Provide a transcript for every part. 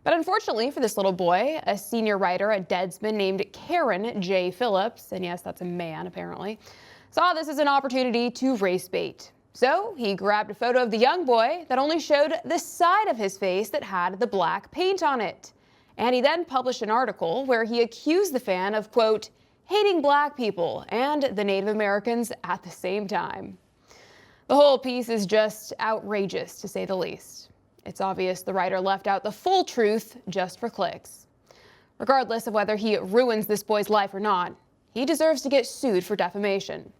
But unfortunately for this little boy, a senior writer at Deadspin named Karen J. Phillips, and yes, that's a man apparently, saw this as an opportunity to race bait. So he grabbed a photo of the young boy that only showed the side of his face that had the black paint on it. And he then published an article where he accused the fan of, quote, hating black people and the Native Americans at the same time. The whole piece is just outrageous, to say the least. It's obvious the writer left out the full truth just for clicks. Regardless of whether he ruins this boy's life or not, he deserves to get sued for defamation.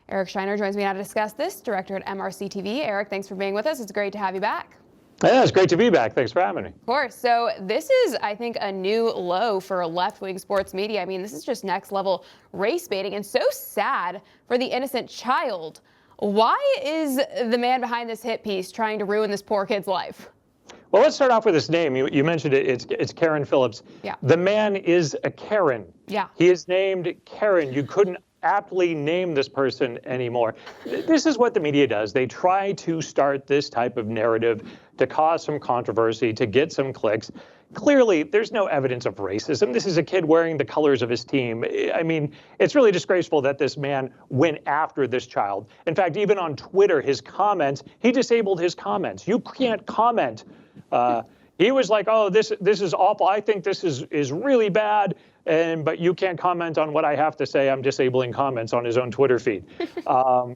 Eric Scheiner joins me now to discuss this, director at MRCTV. Eric, thanks for being with us. It's great to have you back. Yeah, it's great to be back. Thanks for having me. Of course. So this is, I think, a new low for left-wing sports media. I mean, this is just next-level race baiting and so sad for the innocent child. Why is the man behind this hit piece trying to ruin this poor kid's life? Well, let's start off with his name. You mentioned it. It's Karen Phillips. Yeah. The man is a Karen. Yeah. He is named Karen. You couldn't aptly name this person anymore. This is what the media does. They try to start this type of narrative to cause some controversy, to get some clicks. Clearly, there's no evidence of racism. This is a kid wearing the colors of his team. I mean, it's really disgraceful that this man went after this child. In fact, even on Twitter, his comments, he disabled his comments. You can't comment. He was like, oh, this is awful. I think this is really bad. But you can't comment on what I have to say. I'm disabling comments on his own Twitter feed.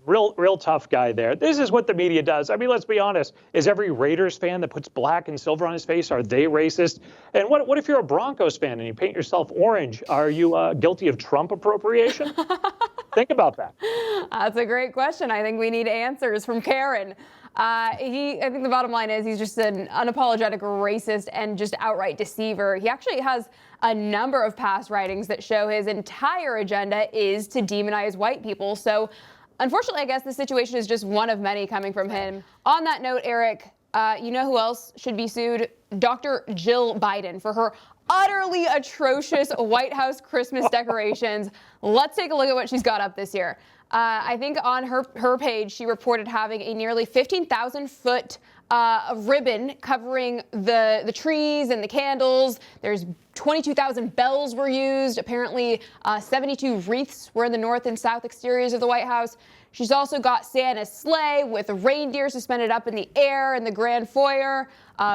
Real tough guy there. This is what the media does. I mean, let's be honest. Is every Raiders fan that puts black and silver on his face, are they racist? And what if you're a Broncos fan and you paint yourself orange? Are you guilty of Trump appropriation? Think about that. That's a great question. I think we need answers from Karen. I think the bottom line is he's just an unapologetic racist and just outright deceiver. He actually has a number of past writings that show his entire agenda is to demonize white people. So unfortunately, I guess the situation is just one of many coming from him. On that note, Eric, you know who else should be sued? Dr. Jill Biden for her utterly atrocious White House Christmas decorations. Let's take a look at what she's got up this year. I think on her page, she reported having a nearly 15,000-foot ribbon covering the trees and the candles. There's 22,000 bells were used. Apparently, 72 wreaths were in the north and south exteriors of the White House. She's also got Santa's sleigh with reindeer suspended up in the air in the grand foyer,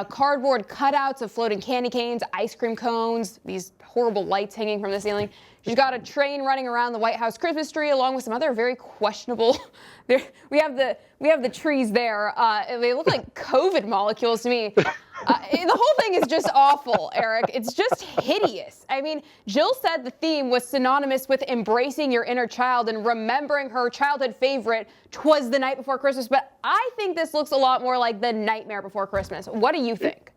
cardboard cutouts of floating candy canes, ice cream cones, these horrible lights hanging from the ceiling. She's got a train running around the White House Christmas tree, along with some other very questionable. We have the trees there. They look like COVID molecules to me. The whole thing is just awful, Eric. It's just hideous. I mean, Jill said the theme was synonymous with embracing your inner child and remembering her childhood favorite, 'Twas the Night Before Christmas. But I think this looks a lot more like The Nightmare Before Christmas. What do you think?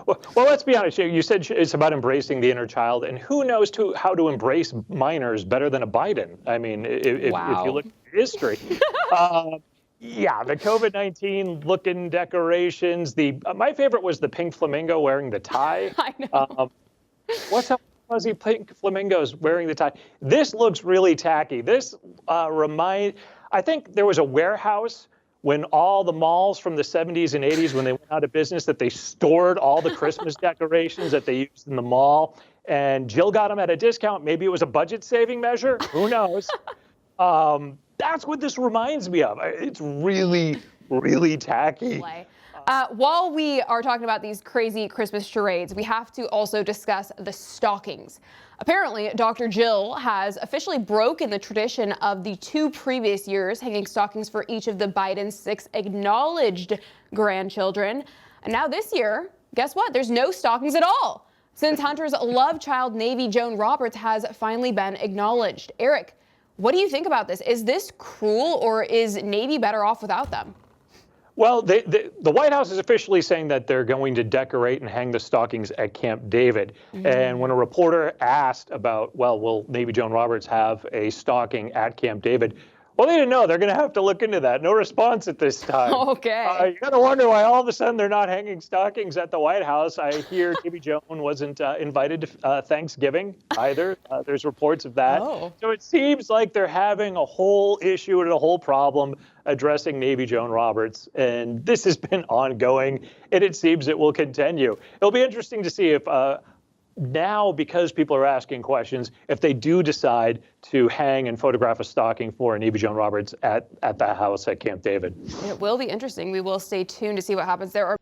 Well, let's be honest. You said it's about embracing the inner child, and who knows how to embrace minors better than a Biden? I mean, if you look at history. Yeah, the COVID-19 looking decorations. My favorite was the pink flamingo wearing the tie. I know. What's up, fuzzy pink flamingos wearing the tie? This looks really tacky. This I think there was a warehouse when all the malls from the 70s and 80s, when they went out of business, that they stored all the Christmas decorations that they used in the mall. And Jill got them at a discount. Maybe it was a budget-saving measure. Who knows? That's what this reminds me of. It's really, really tacky. While we are talking about these crazy Christmas charades, we have to also discuss the stockings. Apparently, Dr. Jill has officially broken the tradition of the 2 previous years hanging stockings for each of the Biden 6 acknowledged grandchildren. And now this year, guess what? There's no stockings at all, since Hunter's love child, Navy Joan Roberts, has finally been acknowledged. Eric, what do you think about this? Is this cruel, or is Navy better off without them? Well, the White House is officially saying that they're going to decorate and hang the stockings at Camp David. Mm-hmm. And when a reporter asked about, well, will Navy Joan Roberts have a stocking at Camp David, Well, they didn't know. They're going to have to look into that. No response at this time. Okay. You got to wonder why all of a sudden they're not hanging stockings at the White House. I hear Davy Jones wasn't invited to Thanksgiving either. There's reports of that. Oh. So it seems like they're having a whole issue and a whole problem addressing Navy Joan Roberts. And this has been ongoing, and it seems it will continue. It'll be interesting to see if now, because people are asking questions, if they do decide to hang and photograph a stocking for Navy Joan Roberts at the house at Camp David. It will be interesting. We will stay tuned to see what happens there.